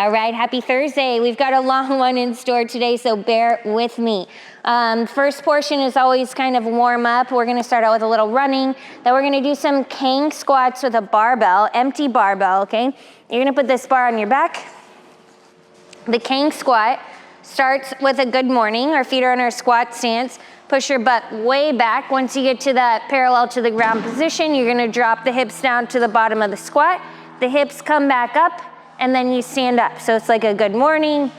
All right, happy Thursday. We've got a long one in store today, so bear with me. First portion is always kind of warm up. We're gonna start out with a little running. Then we're gonna do some khang squats with a barbell, empty barbell, okay? You're gonna put this bar on your back. The khang squat starts with a good morning. Our feet are in our squat stance. Push your butt way back. Once you get to that parallel to the ground position, you're gonna drop the hips down to the bottom of the squat. The hips come back up, and then you stand up. So it's like a good morning,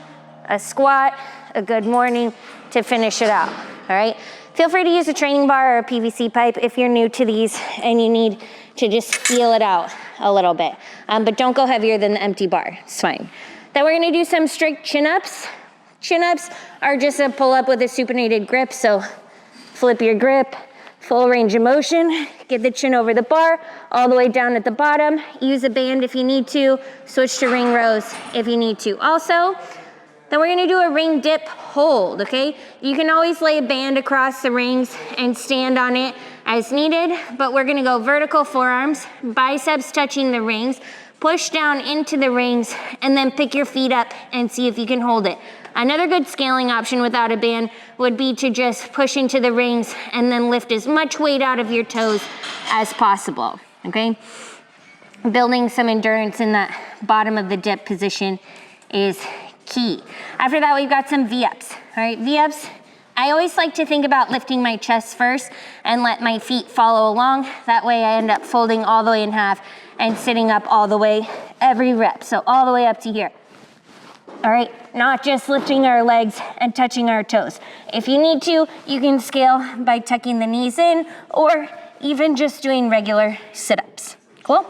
a squat, a good morning to finish it out, all right? Feel free to use a training bar or a PVC pipe if you're new to these and you need to just feel it out a little bit. But don't go heavier than the empty bar, it's fine. Then we're gonna do some strict chin-ups. Chin-ups are just a pull-up with a supinated grip, so flip your grip, full range of motion, get the chin over the bar, all the way down at the bottom. Use a band if you need to, switch to ring rows if you need to. Also, then we're gonna do a ring dip hold, okay? You can always lay a band across the rings and stand on it as needed, but we're gonna go vertical forearms, biceps touching the rings, push down into the rings, and then pick your feet up and see if you can hold it. Another good scaling option without a band would be to just push into the rings and then lift as much weight out of your toes as possible, okay? Building some endurance in that bottom of the dip position is key. After that, we've got some V-ups, all right? V-ups, I always like to think about lifting my chest first and let my feet follow along. That way I end up folding all the way in half and sitting up all the way every rep. So all the way up to here. All right, not just lifting our legs and touching our toes. If you need to, you can scale by tucking the knees in or even just doing regular sit-ups. Cool?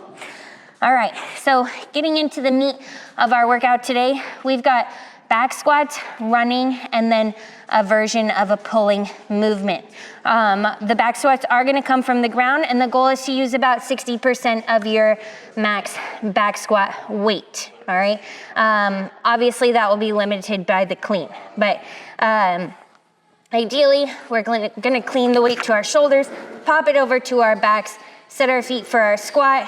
All right, so getting into the meat of our workout today, we've got back squats, running, and then a version of a pulling movement. The back squats are gonna come from the ground, and the goal is to use about 60% of your max back squat weight, all right? Obviously, that will be limited by the clean, but ideally, we're gonna clean the weight to our shoulders, pop it over to our backs, set our feet for our squat,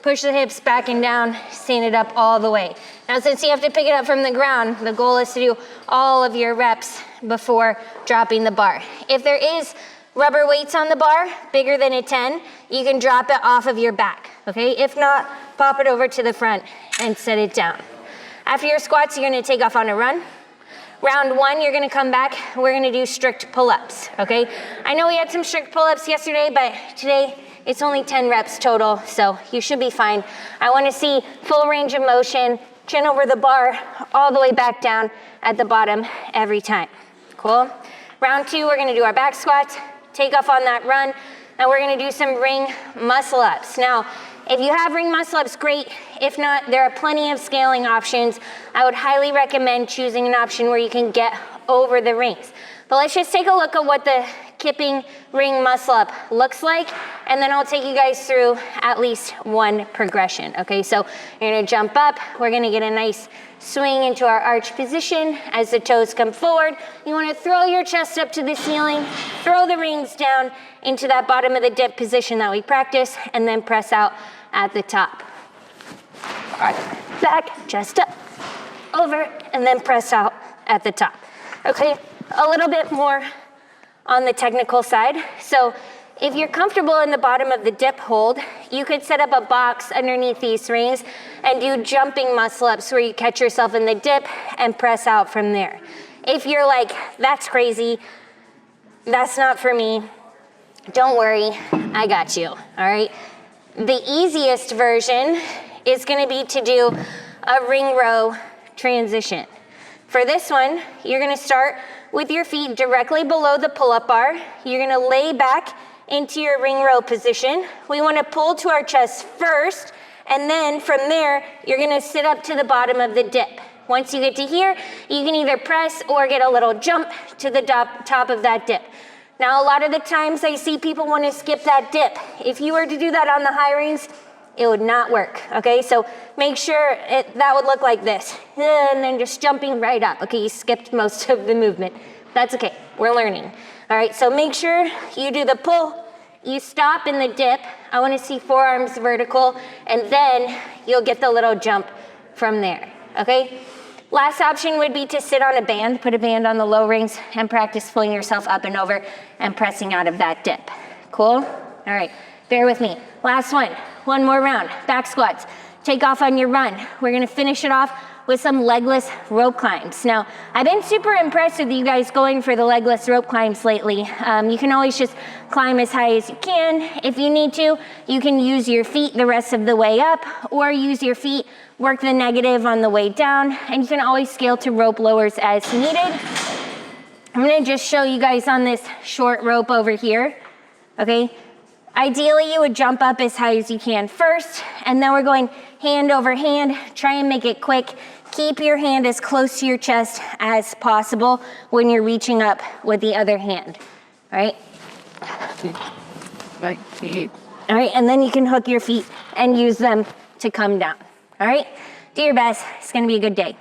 push the hips back and down, stand it up all the way. Now, since you have to pick it up from the ground, the goal is to do all of your reps before dropping the bar. If there is rubber weights on the bar, bigger than a 10, you can drop it off of your back, okay? If not, pop it over to the front and set it down. After your squats, you're gonna take off on a run. Round one, you're gonna come back, we're gonna do strict pull-ups, okay? I know we had some strict pull-ups yesterday, but today, it's only 10 reps total, so you should be fine. I wanna see full range of motion, chin over the bar, all the way back down at the bottom every time. Cool? Round two, we're gonna do our back squats, take off on that run, and we're gonna do some ring muscle ups. Now, if you have ring muscle ups, great. If not, there are plenty of scaling options. I would highly recommend choosing an option where you can get over the rings. But let's just take a look at what the kipping ring muscle up looks like, and then I'll take you guys through at least one progression, okay? So you're gonna jump up, we're gonna get a nice swing into our arch position as the toes come forward. You wanna throw your chest up to the ceiling, throw the rings down into that bottom of the dip position that we practice, and then press out at the top. All right, back, chest up, over, and then press out at the top. Okay, a little bit more on the technical side. So if you're comfortable in the bottom of the dip hold, you could set up a box underneath these rings and do jumping muscle ups where you catch yourself in the dip and press out from there. If you're like, that's crazy, that's not for me, don't worry, I got you, all right? The easiest version is gonna be to do a ring row transition. For this one, you're gonna start with your feet directly below the pull-up bar. You're gonna lay back into your ring row position. We wanna pull to our chest first, and then from there, you're gonna sit up to the bottom of the dip. Once you get to here, you can either press or get a little jump to the top of that dip. Now, a lot of the times I see people wanna skip that dip. If you were to do that on the high rings, it would not work, okay? So make sure that would look like this. And then just jumping right up. Okay, you skipped most of the movement. That's okay, we're learning. All right, so make sure you do the pull, you stop in the dip. I wanna see forearms vertical, and then you'll get the little jump from there. okay? Last option would be to sit on a band, put a band on the low rings and practice pulling yourself up and over and pressing out of that dip. Cool? All right, bear with me. Last one more round, back squats. Take off on your run. We're gonna finish it off with some legless rope climbs. Now, I've been super impressed with you guys going for the legless rope climbs lately. You can always just climb as high as you can. If you need to, you can use your feet the rest of the way up, or use your feet, work the negative on the way down, and you can always scale to rope lowers as needed. I'm gonna just show you guys on this short rope over here, okay? Ideally, you would jump up as high as you can first, and then we're going hand over hand. Try and make it quick. Keep your hand as close to your chest as possible when you're reaching up with the other hand, all right? All right, and then you can hook your feet and use them to come down, all right? Do your best, it's gonna be a good day.